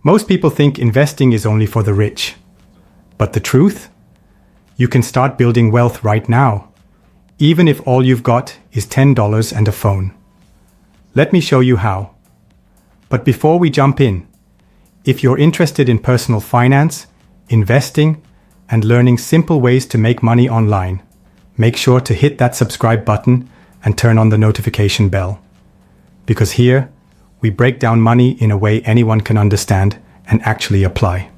Most people think investing is only for the rich. But the truth? You can start building wealth right now, even if all you've got is $10 and a phone. Let me show you how. But before we jump in, if you're interested in personal finance, investing, and learning simple ways to make money online, make sure to hit that subscribe button and turn on the notification bell. Because here, we break down money in a way anyone can understand and actually apply.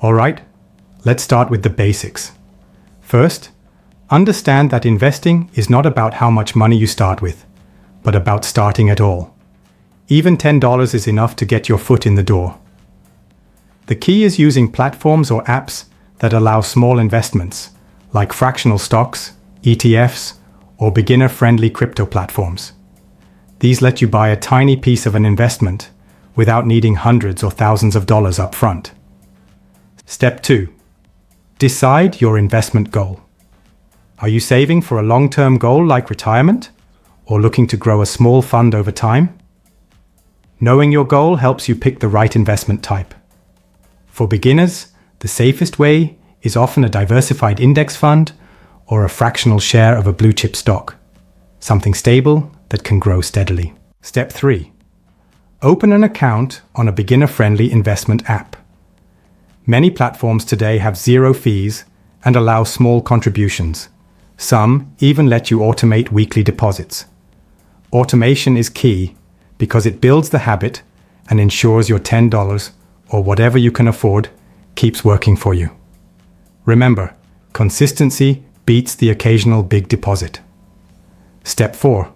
All right, let's start with the basics. First, understand that investing is not about how much money you start with, but about starting at all. Even $10 is enough to get your foot in the door. The key is using platforms or apps that allow small investments, like fractional stocks, ETFs, or beginner-friendly crypto platforms. These let you buy a tiny piece of an investment without needing hundreds or thousands of dollars up front. Step 2. Decide your investment goal. Are you saving for a long-term goal like retirement, or looking to grow a small fund over time? Knowing your goal helps you pick the right investment type. For beginners, the safest way is often a diversified index fund or a fractional share of a blue-chip stock, something stable that can grow steadily. Step 3. Open an account on a beginner-friendly investment app. Many platforms today have zero fees and allow small contributions. Some even let you automate weekly deposits. Automation is key because it builds the habit and ensures your $10 or whatever you can afford keeps working for you. Remember, consistency beats the occasional big deposit. Step 4.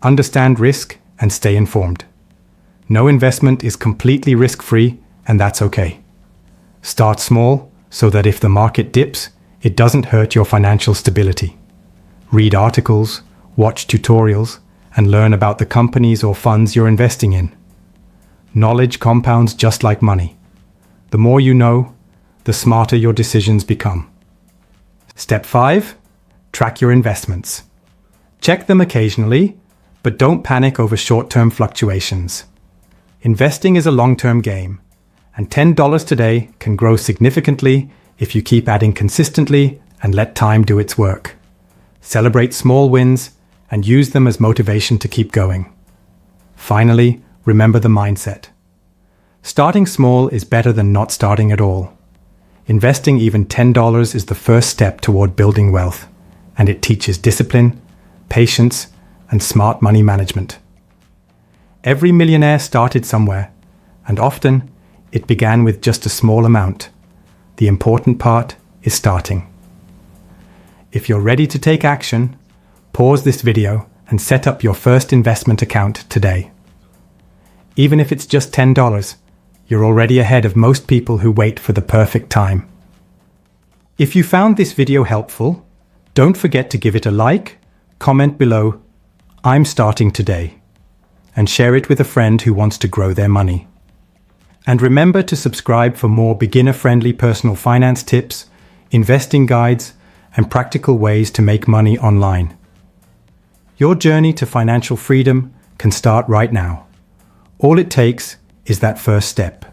Understand risk and stay informed. No investment is completely risk-free, and that's okay. Start small so that if the market dips, it doesn't hurt your financial stability. Read articles, watch tutorials, and learn about the companies or funds you're investing in. Knowledge compounds just like money. The more you know, the smarter your decisions become. Step 5. Track your investments. Check them occasionally, but don't panic over short-term fluctuations. Investing is a long-term game, and $10 today can grow significantly if you keep adding consistently and let time do its work. Celebrate small wins and use them as motivation to keep going. Finally, remember the mindset. Starting small is better than not starting at all. Investing even $10 is the first step toward building wealth, and it teaches discipline, patience, and smart money management. Every millionaire started somewhere, and often it began with just a small amount. The important part is starting. If you're ready to take action, pause this video and set up your first investment account today. Even if it's just $10, you're already ahead of most people who wait for the perfect time. If you found this video helpful, don't forget to give it a like, comment below, "I'm starting today," and share it with a friend who wants to grow their money. And remember to subscribe for more beginner-friendly personal finance tips, investing guides, and practical ways to make money online. Your journey to financial freedom can start right now. All it takes is that first step.